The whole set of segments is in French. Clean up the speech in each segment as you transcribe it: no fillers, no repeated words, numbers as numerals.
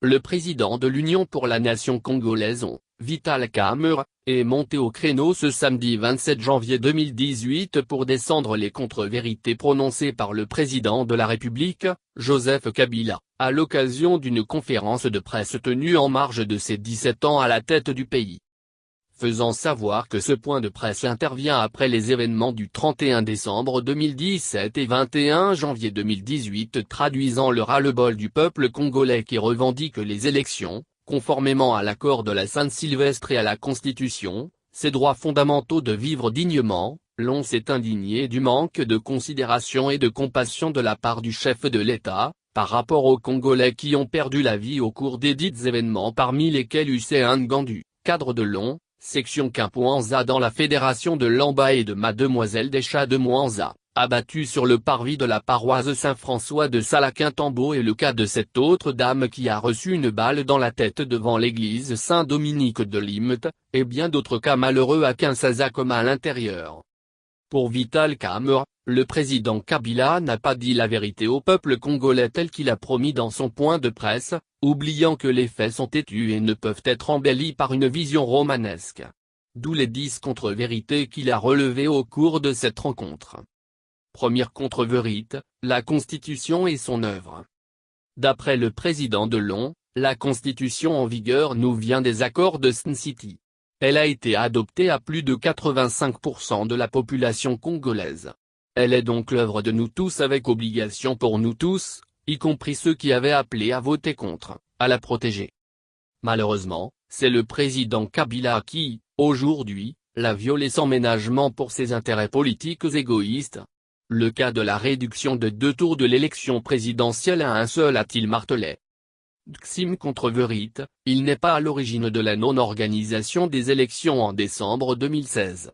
le président de l'Union pour la nation congolaise, Vital Kamerhe, est monté au créneau ce samedi 27 janvier 2018 pour descendre les contre-vérités prononcées par le président de la République, Joseph Kabila, à l'occasion d'une conférence de presse tenue en marge de ses 17 ans à la tête du pays. Faisant savoir que ce point de presse intervient après les événements du 31 décembre 2017 et 21 janvier 2018 traduisant le ras-le-bol du peuple congolais qui revendique les élections, conformément à l'accord de la Saint-Sylvestre et à la Constitution, ses droits fondamentaux de vivre dignement, l'on s'est indigné du manque de considération et de compassion de la part du chef de l'État, par rapport aux Congolais qui ont perdu la vie au cours des dits événements parmi lesquels Hussein Ngandu, cadre de l'ONU, section Kimwanza dans la fédération de Lamba et de Mademoiselle des Chats de Mwanza, abattu sur le parvis de la paroisse Saint-François de Salaquin-Tambo et le cas de cette autre dame qui a reçu une balle dans la tête devant l'église Saint-Dominique de Limete, et bien d'autres cas malheureux à Kinshasa comme à l'intérieur. Pour Vital Kamerhe, le président Kabila n'a pas dit la vérité au peuple congolais tel qu'il a promis dans son point de presse, oubliant que les faits sont têtus et ne peuvent être embellis par une vision romanesque. D'où les 10 contre-vérités qu'il a relevées au cours de cette rencontre. Première contre-vérité, la Constitution et son œuvre. D'après le président de l'ONU, la Constitution en vigueur nous vient des accords de Sun City. Elle a été adoptée à plus de 85% de la population congolaise. Elle est donc l'œuvre de nous tous avec obligation pour nous tous, y compris ceux qui avaient appelé à voter contre, à la protéger. Malheureusement, c'est le président Kabila qui, aujourd'hui, l'a violée sans ménagement pour ses intérêts politiques égoïstes. Le cas de la réduction de 2 tours de l'élection présidentielle à un seul a-t-il martelé. Deuxième contre-vérité, il n'est pas à l'origine de la non-organisation des élections en décembre 2016.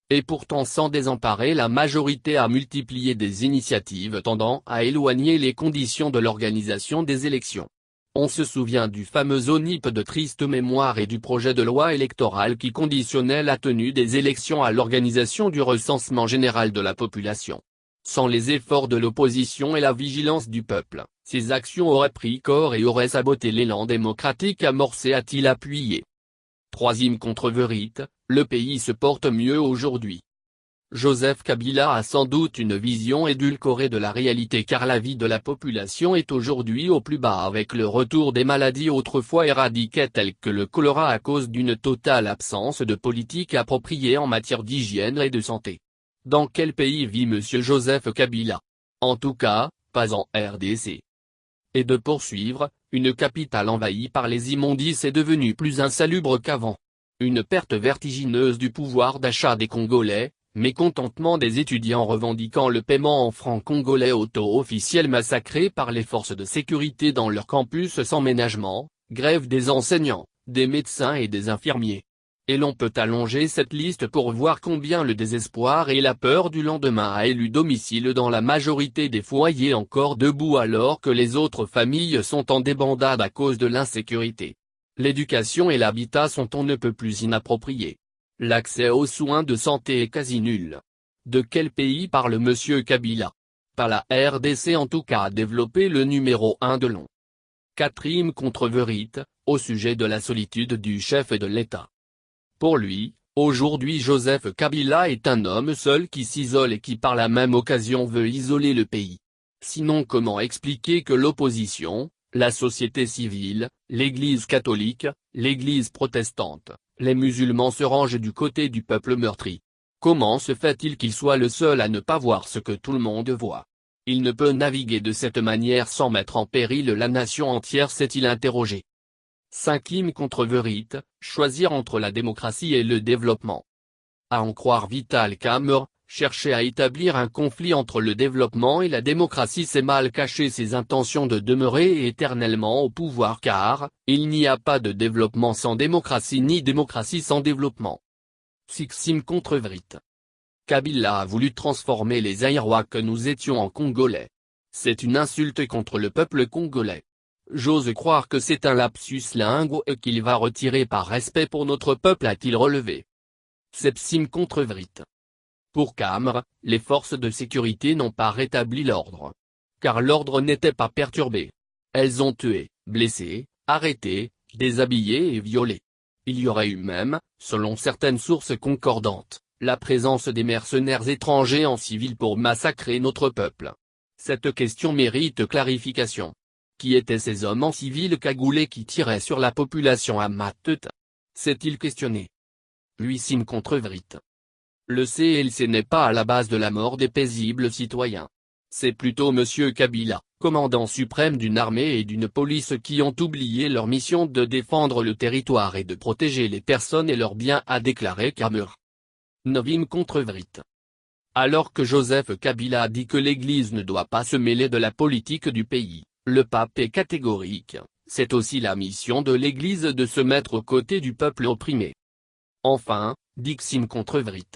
Et pourtant sans désemparer la majorité a multiplié des initiatives tendant à éloigner les conditions de l'organisation des élections. On se souvient du fameux ONIP de triste mémoire et du projet de loi électorale qui conditionnait la tenue des élections à l'organisation du recensement général de la population. Sans les efforts de l'opposition et la vigilance du peuple, ces actions auraient pris corps et auraient saboté l'élan démocratique amorcé a-t-il appuyé. Troisième contre-vérité, le pays se porte mieux aujourd'hui. Joseph Kabila a sans doute une vision édulcorée de la réalité car la vie de la population est aujourd'hui au plus bas avec le retour des maladies autrefois éradiquées telles que le choléra à cause d'une totale absence de politique appropriée en matière d'hygiène et de santé. Dans quel pays vit M. Joseph Kabila? En tout cas, pas en RDC. Et de poursuivre, une capitale envahie par les immondices est devenue plus insalubre qu'avant. Une perte vertigineuse du pouvoir d'achat des Congolais, mécontentement des étudiants revendiquant le paiement en francs congolais au taux officiel massacrés par les forces de sécurité dans leur campus sans ménagement, grève des enseignants, des médecins et des infirmiers. Et l'on peut allonger cette liste pour voir combien le désespoir et la peur du lendemain a élu domicile dans la majorité des foyers encore debout alors que les autres familles sont en débandade à cause de l'insécurité. L'éducation et l'habitat sont on ne peut plus inappropriés. L'accès aux soins de santé est quasi nul. De quel pays parle M. Kabila? Pas la RDC en tout cas a développé le numéro 1 de l'ONU. Quatrième contre-vérité, au sujet de la solitude du chef de l'État. Pour lui, aujourd'hui Joseph Kabila est un homme seul qui s'isole et qui par la même occasion veut isoler le pays. Sinon comment expliquer que l'opposition, la société civile, l'Église catholique, l'Église protestante, les musulmans se rangent du côté du peuple meurtri? Comment se fait-il qu'il soit le seul à ne pas voir ce que tout le monde voit? Il ne peut naviguer de cette manière sans mettre en péril la nation entière s'est-il interrogé. Cinquième contre-vérité, choisir entre la démocratie et le développement. À en croire Vital Kamerhe, chercher à établir un conflit entre le développement et la démocratie c'est mal cacher ses intentions de demeurer éternellement au pouvoir car, il n'y a pas de développement sans démocratie ni démocratie sans développement. Sixième contre-vérité. Kabila a voulu transformer les Aïrois que nous étions en Congolais. C'est une insulte contre le peuple congolais. J'ose croire que c'est un lapsus lingue et qu'il va retirer par respect pour notre peuple a-t-il relevé. Septième contre-vérité. Pour Kamerhe, les forces de sécurité n'ont pas rétabli l'ordre. Car l'ordre n'était pas perturbé. Elles ont tué, blessé, arrêtés, déshabillés et violés. Il y aurait eu même, selon certaines sources concordantes, la présence des mercenaires étrangers en civil pour massacrer notre peuple. Cette question mérite clarification. Qui étaient ces hommes en civil cagoulés qui tiraient sur la population à Matet? S'est-il questionné? Lucine Contrevrit. Le CLC n'est pas à la base de la mort des paisibles citoyens. C'est plutôt M. Kabila, commandant suprême d'une armée et d'une police qui ont oublié leur mission de défendre le territoire et de protéger les personnes et leurs biens, a déclaré Kamur. Novine Contrevrit. Alors que Joseph Kabila a dit que l'Église ne doit pas se mêler de la politique du pays, le pape est catégorique, c'est aussi la mission de l'Église de se mettre aux côtés du peuple opprimé. Enfin, Dixine Contrevrit.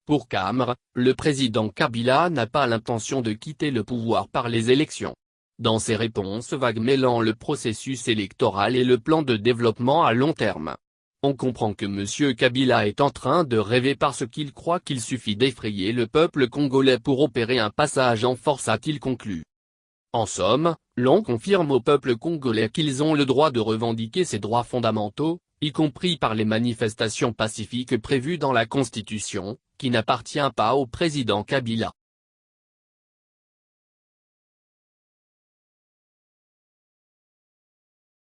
Pour Camre, le président Kabila n'a pas l'intention de quitter le pouvoir par les élections. Dans ses réponses vagues mêlant le processus électoral et le plan de développement à long terme, on comprend que M. Kabila est en train de rêver parce qu'il croit qu'il suffit d'effrayer le peuple congolais pour opérer un passage en force, a-t-il conclu. En somme, l'on confirme au peuple congolais qu'ils ont le droit de revendiquer ses droits fondamentaux, y compris par les manifestations pacifiques prévues dans la Constitution, qui n'appartient pas au président Kabila.